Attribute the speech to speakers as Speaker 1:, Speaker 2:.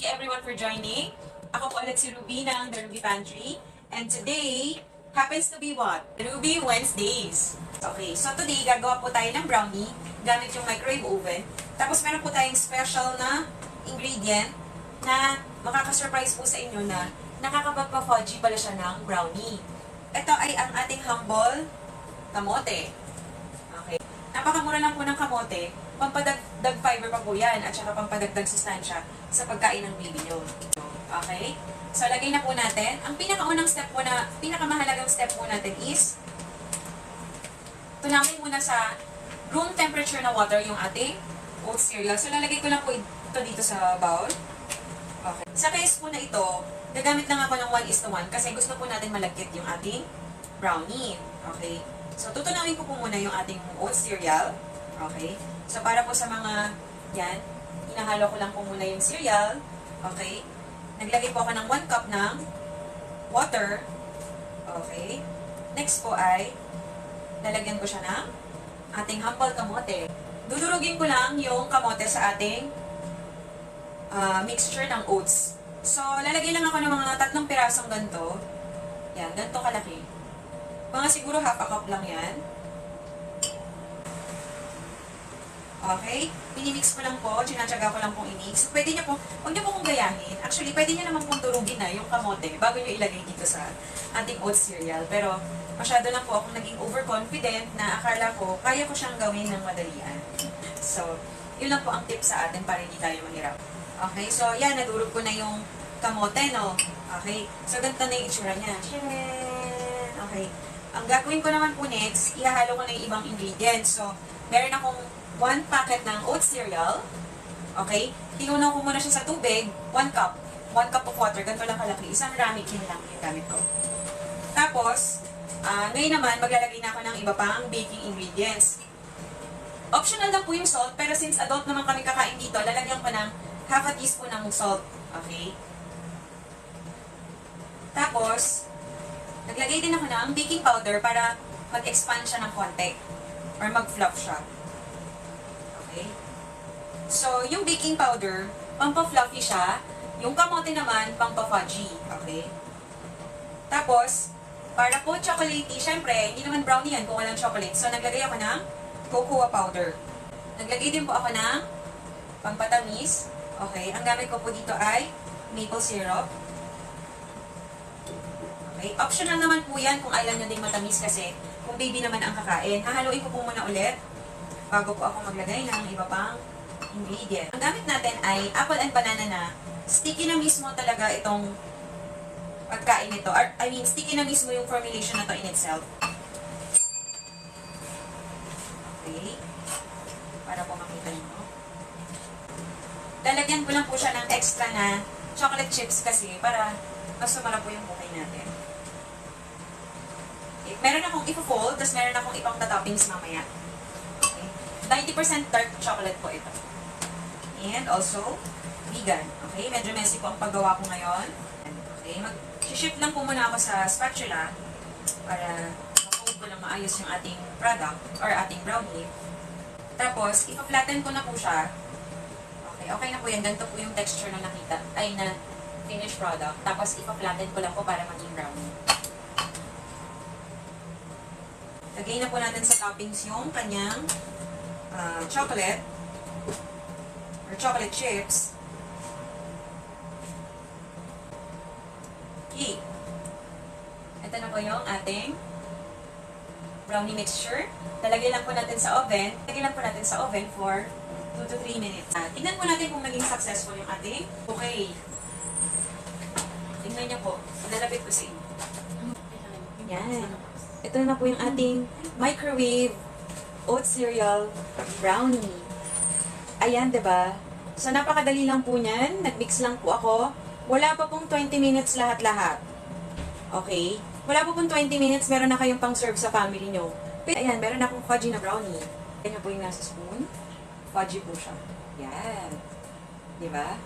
Speaker 1: you everyone for joining. Ako po ulit si Ruby ng The Ruby Pantry. And today, happens to be what? Ruby Wednesdays. Okay, so today, gagawa po tayo ng brownie gamit yung microwave oven. Tapos meron po tayong special na ingredient na makaka-surprise po sa inyo na nakakapagpa-fudgy pala siya ng brownie. Ito ay ang ating humble kamote. Okay. Napakamura lang po ng kamote. Pampadagdag fiber pa po yan at saka pampadagdag sustansya sa pagkain ng baby nyo. Okay? So, lagay na po natin. Ang pinakaunang step po na, pinakamahalagang step po natin is tunawin muna sa room temperature na water yung ating oat cereal. So, lalagay ko lang po ito dito sa bowl. Okay. Sa case po na ito, gagamit lang ako ng 1:1 kasi gusto po natin malagkit yung ating brownie. Okay? So, tutunawin ko po muna yung ating oat cereal. Okay? So, para po sa mga, yan, hinahalo ko lang po muna yung cereal. Okay? Naglagay po ako ng 1 cup ng water. Okay? Next po ay, lalagyan ko siya ng ating humble kamote. Dudurugin ko lang yung kamote sa ating mixture ng oats. So, lalagay lang ako ng mga 3 pirasong ganito. Yan, ganito kalaki. Mga siguro half a cup lang yan. Okay? Pinimix ko lang po, sinatsaga ko lang pong i-mix. So, pwede niya po, huwag niyo po kong gayahin. Actually, pwede niya naman pong durugin na yung kamote bago niyo ilagay dito sa ating oat cereal. Pero, masyado lang po akong naging overconfident na akala ko, kaya ko siyang gawin ng madalian. So, yun lang po ang tip sa atin para hindi tayo mahirap. Okay? So, yan, nadurog ko na yung kamote, no? Okay? So, ganito na yung itsura niya. Okay. Ang gagawin ko naman po next, ihahalo ko na yung ibang ingredients. So, meron akong 1 packet ng oat cereal. Okay? Tinunaw ko muna siya sa tubig. 1 cup. 1 cup of water. Ganito lang kalaki. Isang ramekin lang yung gamit ko. Tapos, ngayon naman, maglalagay na ako ng iba pang baking ingredients. Optional lang po yung salt, pero since adult naman kami kakain dito, lalagyan ko ng half a teaspoon ng salt. Okay? Tapos, naglagay din ako ng baking powder para mag-expand siya ng konti. Or mag-fluff siya. Okay? So, yung baking powder, pampa-fluffy siya. Yung kamote naman, pampa-fudgy. Okay? Tapos, para po chocolatey, syempre, hindi naman brownie yan kung walang chocolate. So, naglagay ako ng cocoa powder. Naglagay din po ako ng pampatamis. Okay? Ang gamit ko po dito ay maple syrup. Okay? Optional naman po yan kung ayaw nyo din matamis kasi kung baby naman ang kakain. Hahaluin ko po muna ulit bago po ako maglagay ng iba pang ingredient. Ang gamit natin ay apple and banana na sticky na mismo talaga itong pagkain nito. I mean, sticky na mismo yung formulation na to in itself. Okay. Para po makita nyo. Lalagyan ko lang po siya ng extra na chocolate chips kasi para mas sumara po yung buhay natin. Okay. Meron akong ipo-fold, tapos meron akong ipang toppings mamaya. 90% dark chocolate po ito. And also, vegan. Okay, medyo messy po ang paggawa ko ngayon. Okay, mag-shift lang po muna ako sa spatula para ma-fold ko lang maayos yung ating product or ating brownie. Tapos, ipa-flatten ko na po siya. Okay, okay na po yan. Ganito po yung texture na nakita, ay na finished product. Tapos, ipa-flatten ko lang po para maging brownie. Lagay na po natin sa toppings yung kanyang chocolate or chocolate chips. Okay. Ito na po yung ating brownie mixture. Lalagay lang po natin sa oven. Lalagay lang po natin sa oven for 2 to 3 minutes. Tingnan po natin kung naging successful yung ating. Okay. Tingnan niyo po. Lalapit ko sa inyo. Yan. Ito na po yung ating microwave oat cereal brownie. Ayan, diba? So, napakadali lang po niyan. Nag-mix lang po ako. Wala pa pong 20 minutes lahat-lahat. Okay? Wala pa pong 20 minutes, meron na kayong pang-serve sa family nyo. Pero, ayan, meron na akong fudgy na brownie. Ayan po yung nasa spoon. Fudgy po siya. Yan. Diba?